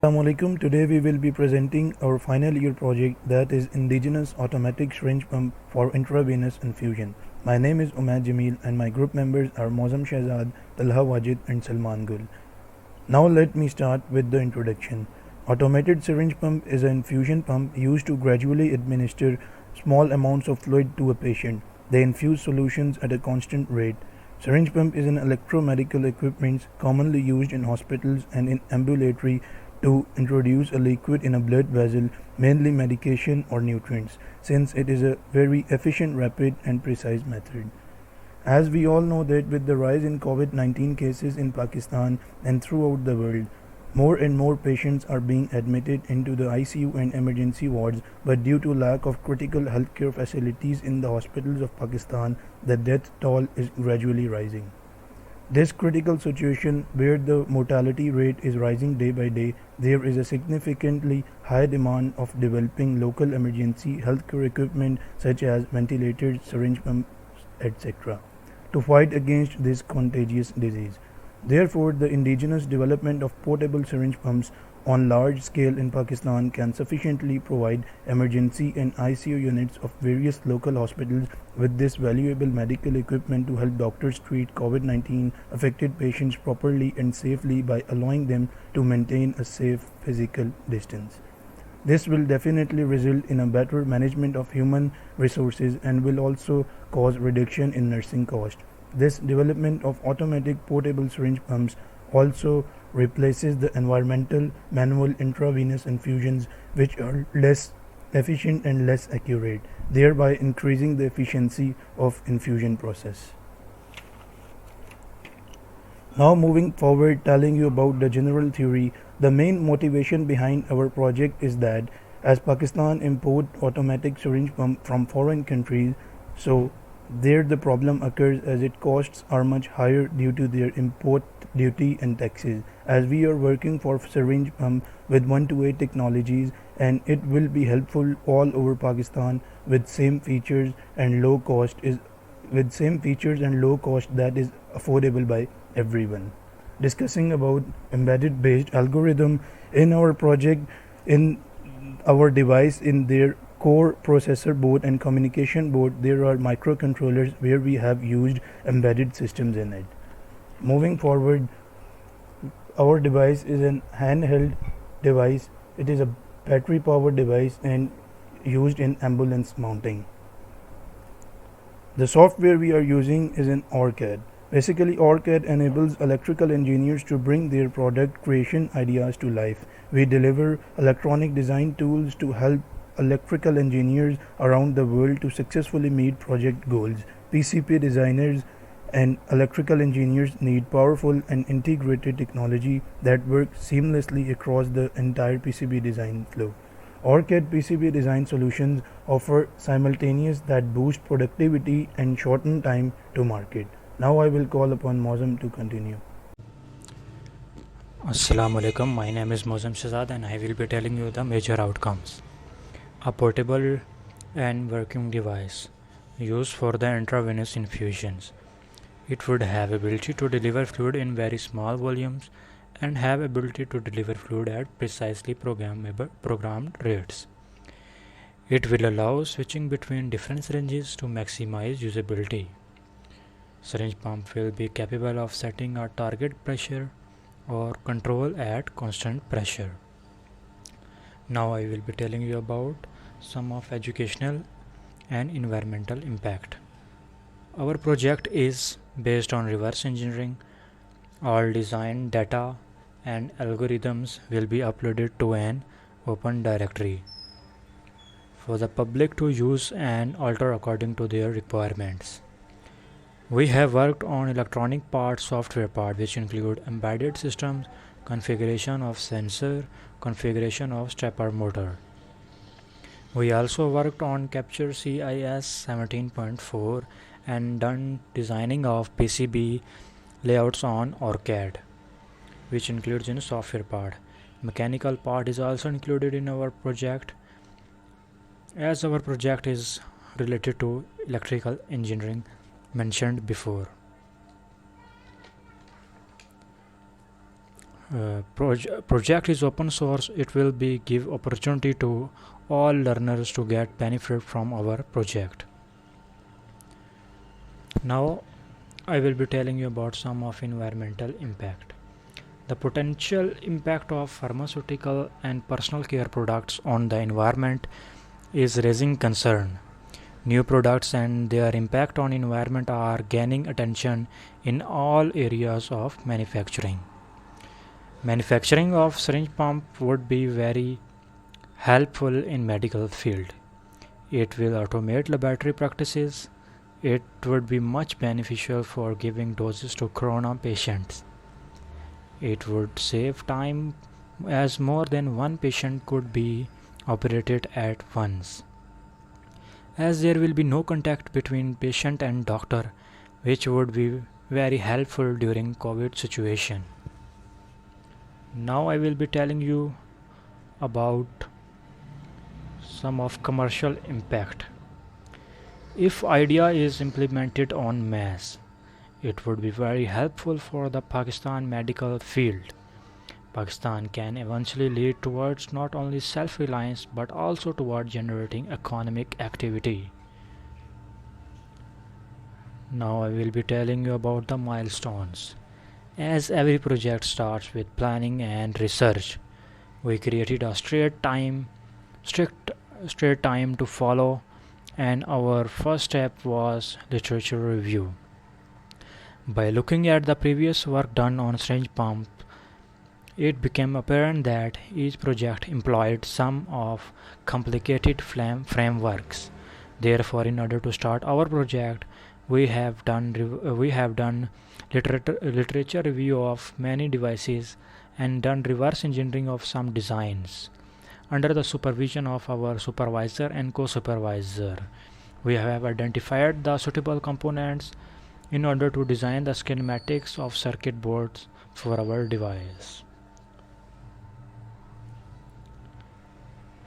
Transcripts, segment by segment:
Assalamualaikum. Today we will be presenting our final year project that is indigenous automatic syringe pump for intravenous infusion. My name is Umaid Jamil and my group members are Mozam Shahzad, Talha Wajid and Salman Gul. Now let me start with the introduction. Automated syringe pump is an infusion pump used to gradually administer small amounts of fluid to a patient. They infuse solutions at a constant rate. Syringe pump is an electromedical equipment commonly used in hospitals and in ambulatory to introduce a liquid in a blood vessel, mainly medication or nutrients, since it is a very efficient, rapid and precise method. As we all know that with the rise in COVID-19 cases in Pakistan and throughout the world, more and more patients are being admitted into the ICU and emergency wards, but due to lack of critical healthcare facilities in the hospitals of Pakistan, the death toll is gradually rising. This critical situation where the mortality rate is rising day by day, there is a significantly high demand of developing local emergency healthcare equipment such as ventilators, syringe pumps, etc. to fight against this contagious disease. Therefore, the indigenous development of portable syringe pumps on large scale in Pakistan can sufficiently provide emergency and ICU units of various local hospitals with this valuable medical equipment to help doctors treat COVID-19 affected patients properly and safely by allowing them to maintain a safe physical distance. This will definitely result in a better management of human resources and will also cause reduction in nursing cost. This development of automatic portable syringe pumps also replaces the environmental manual intravenous infusions, which are less efficient and less accurate, thereby increasing the efficiency of infusion process. Now moving forward, telling you about the general theory, the main motivation behind our project is that as Pakistan import automatic syringe pump from foreign countries, so there the problem occurs as its costs are much higher due to their import duty and taxes. As we are working for syringe pump with 128 technologies and it will be helpful all over Pakistan with same features and low cost that is affordable by everyone. Discussing about embedded based algorithm in our project, in our device, in their core processor board and communication board, there are microcontrollers where we have used embedded systems in it. Moving forward, our device is an handheld device. It is a battery powered device and used in ambulance mounting. The software we are using is an ORCAD. Basically, ORCAD enables electrical engineers to bring their product creation ideas to life. We deliver electronic design tools to help electrical engineers around the world to successfully meet project goals. PCB designers and electrical engineers need powerful and integrated technology that works seamlessly across the entire PCB design flow. ORCAD PCB design solutions offer simultaneous that boost productivity and shorten time to market. Now I will call upon Mozam to continue. Assalamu alaikum. My name is Mozam Shahzad and I will be telling you the major outcomes. A portable and working device used for the intravenous infusions. It would have ability to deliver fluid in very small volumes and have ability to deliver fluid at precisely programmed rates. It will allow switching between different syringes to maximize usability. Syringe pump will be capable of setting a target pressure or control at constant pressure. Now I will be telling you about some of educational and environmental impact. Our project is based on reverse engineering. All design data and algorithms will be uploaded to an open directory for the public to use and alter according to their requirements. We have worked on electronic part, software part, which include embedded systems, configuration of sensor, configuration of stepper motor. We also worked on Capture CIS 17.4 and done designing of PCB layouts on ORCAD, which includes in software part. Mechanical part is also included in our project, as our project is related to electrical engineering mentioned before. Project is open source. It will be give opportunity to all learners to get benefit from our project. Now I will be telling you about some of environmental impact. The potential impact of pharmaceutical and personal care products on the environment is raising concern. New products and their impact on environment are gaining attention in all areas of manufacturing. Manufacturing of syringe pump would be very helpful in medical field. It will automate laboratory practices. It would be much beneficial for giving doses to corona patients. It would save time as more than one patient could be operated at once. As there will be no contact between patient and doctor, which would be very helpful during COVID situation. Now I will be telling you about some of commercial impact. If idea is implemented en masse, it would be very helpful for the Pakistan medical field. Pakistan can eventually lead towards not only self-reliance but also toward generating economic activity. Now I will be telling you about the milestones. As every project starts with planning and research, we created a strict time to follow, and our first step was literature review. By looking at the previous work done on syringe pump, it became apparent that each project employed some of complicated frameworks. Therefore, in order to start our project, we have done literature review of many devices and done reverse engineering of some designs. Under the supervision of our supervisor and co-supervisor, we have identified the suitable components in order to design the schematics of circuit boards for our device.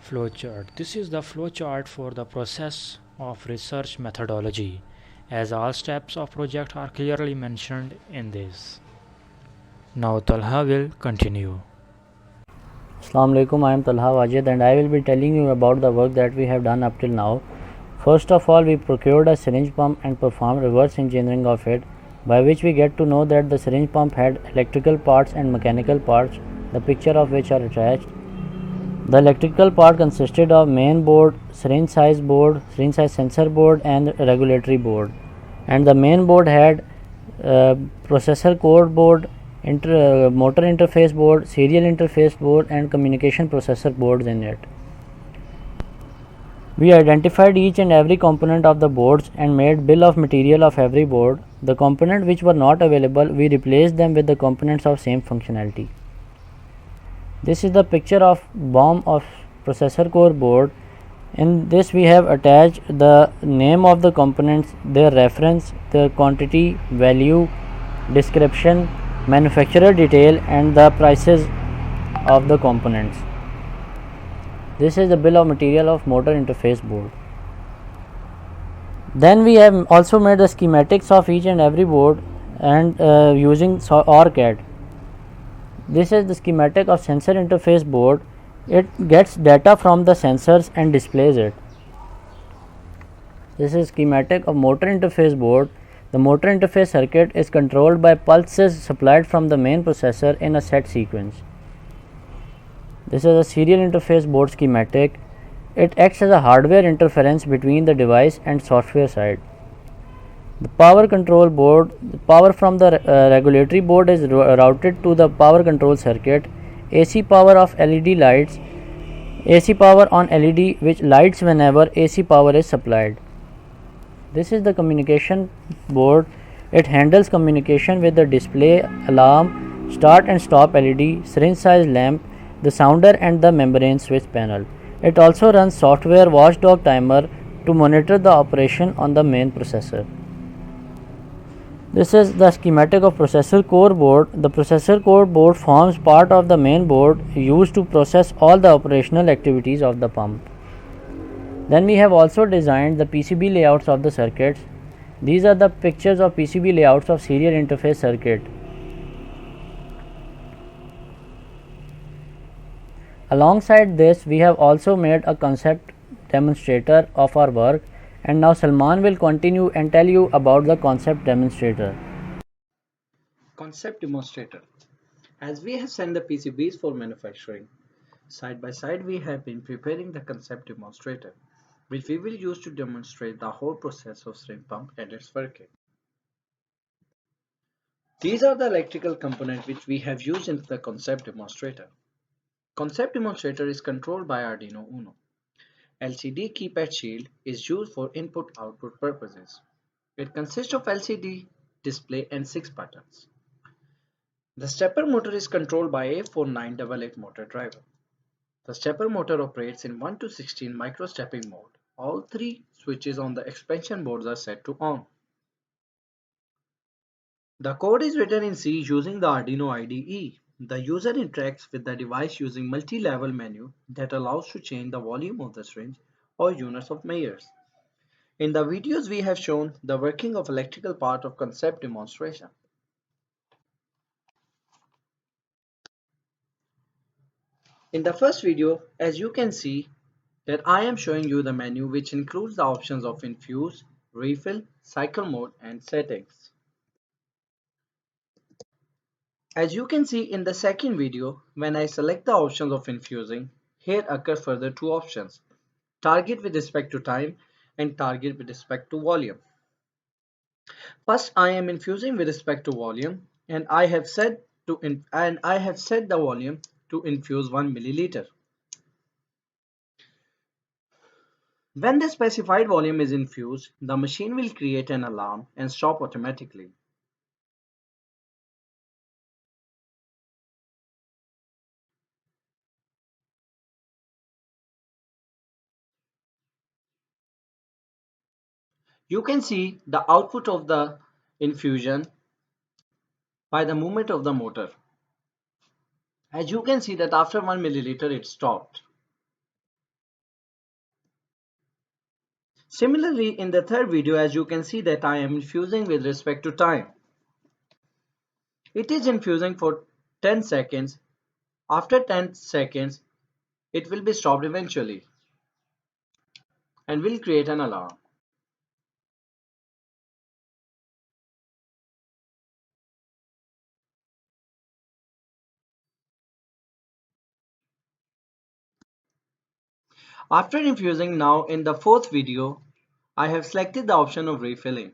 Flowchart. This is the flowchart for the process of research methodology, as all steps of project are clearly mentioned in this. Now Talha will continue. Assalamu alaikum, I am Talha Wajid and I will be telling you about the work that we have done up till now. First of all, we procured a syringe pump and performed reverse engineering of it, by which we get to know that the syringe pump had electrical parts and mechanical parts, the picture of which are attached. The electrical part consisted of main board, syringe size sensor board and regulatory board. And the main board had processor code board, motor interface board, serial interface board and communication processor boards in it. We identified each and every component of the boards and made bill of material of every board. The components which were not available, we replaced them with the components of same functionality. This is the picture of BOM of processor core board. In this we have attached the name of the components, their reference, the quantity, value, description, manufacturer detail and the prices of the components. This is the bill of material of motor interface board. Then we have also made the schematics of each and every board and using ORCAD. This is the schematic of sensor interface board. It gets data from the sensors and displays it. This is schematic of motor interface board. The motor interface circuit is controlled by pulses supplied from the main processor in a set sequence. This is a serial interface board schematic. It acts as a hardware interference between the device and software side. The power control board, the power from the regulatory board is routed to the power control circuit. AC power of LED lights, AC power on LED which lights whenever AC power is supplied. This is the communication board. It handles communication with the display, alarm, start and stop LED, syringe size lamp, the sounder and the membrane switch panel. It also runs software watchdog timer to monitor the operation on the main processor. This is the schematic of processor core board. The processor core board forms part of the main board used to process all the operational activities of the pump. Then we have also designed the PCB layouts of the circuits. These are the pictures of PCB layouts of serial interface circuit. Alongside this, we have also made a concept demonstrator of our work, and now Salman will continue and tell you about the concept demonstrator. Concept demonstrator. As we have sent the PCBs for manufacturing, side by side we have been preparing the concept demonstrator, which we will use to demonstrate the whole process of syringe pump and its working. These are the electrical components which we have used in the concept demonstrator. Concept demonstrator is controlled by Arduino Uno. LCD keypad shield is used for input-output purposes. It consists of LCD display and 6 buttons. The stepper motor is controlled by a 4988 motor driver. The stepper motor operates in 1 to 16 micro-stepping mode. All 3 switches on the expansion boards are set to on. The code is written in C using the Arduino IDE. The user interacts with the device using multi-level menu that allows to change the volume of the syringe or units of measures. In the videos we have shown the working of electrical part of concept demonstration. In the first video, as you can see that I am showing you the menu which includes the options of infuse, refill, cycle mode and settings. As you can see in the second video, when I select the options of infusing, here occur further 2 options, target with respect to time and target with respect to volume. First, I am infusing with respect to volume and I have set the volume to infuse 1 milliliter. When the specified volume is infused, the machine will create an alarm and stop automatically. You can see the output of the infusion by the movement of the motor. As you can see that after 1 milliliter it stopped. Similarly, in the third video, as you can see that I am infusing with respect to time. It is infusing for 10 seconds. After 10 seconds, it will be stopped eventually and will create an alarm. After infusing, now in the fourth video, I have selected the option of refilling.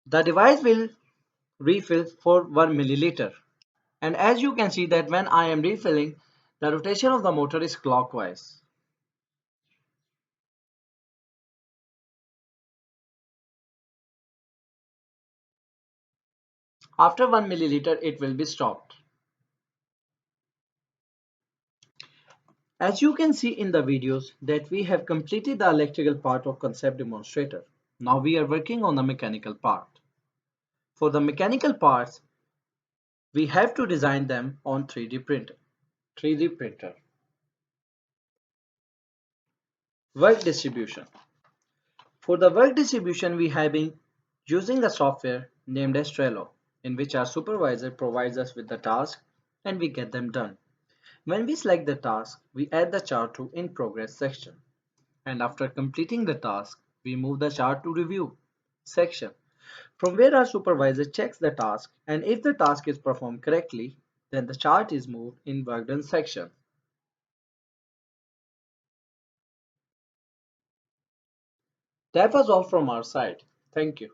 The device will refill for 1 milliliter. And as you can see that when I am refilling, the rotation of the motor is clockwise. After 1 milliliter, it will be stopped. As you can see in the videos that we have completed the electrical part of concept demonstrator. Now we are working on the mechanical part. For the mechanical parts, we have to design them on 3D printer. Work distribution. For the work distribution, we have been using a software named as Trello, in which our supervisor provides us with the task and we get them done. When we select the task, we add the chart to In Progress section. And after completing the task, we move the chart to Review section, from where our supervisor checks the task, and if the task is performed correctly, then the chart is moved in Work Done section. That was all from our side. Thank you.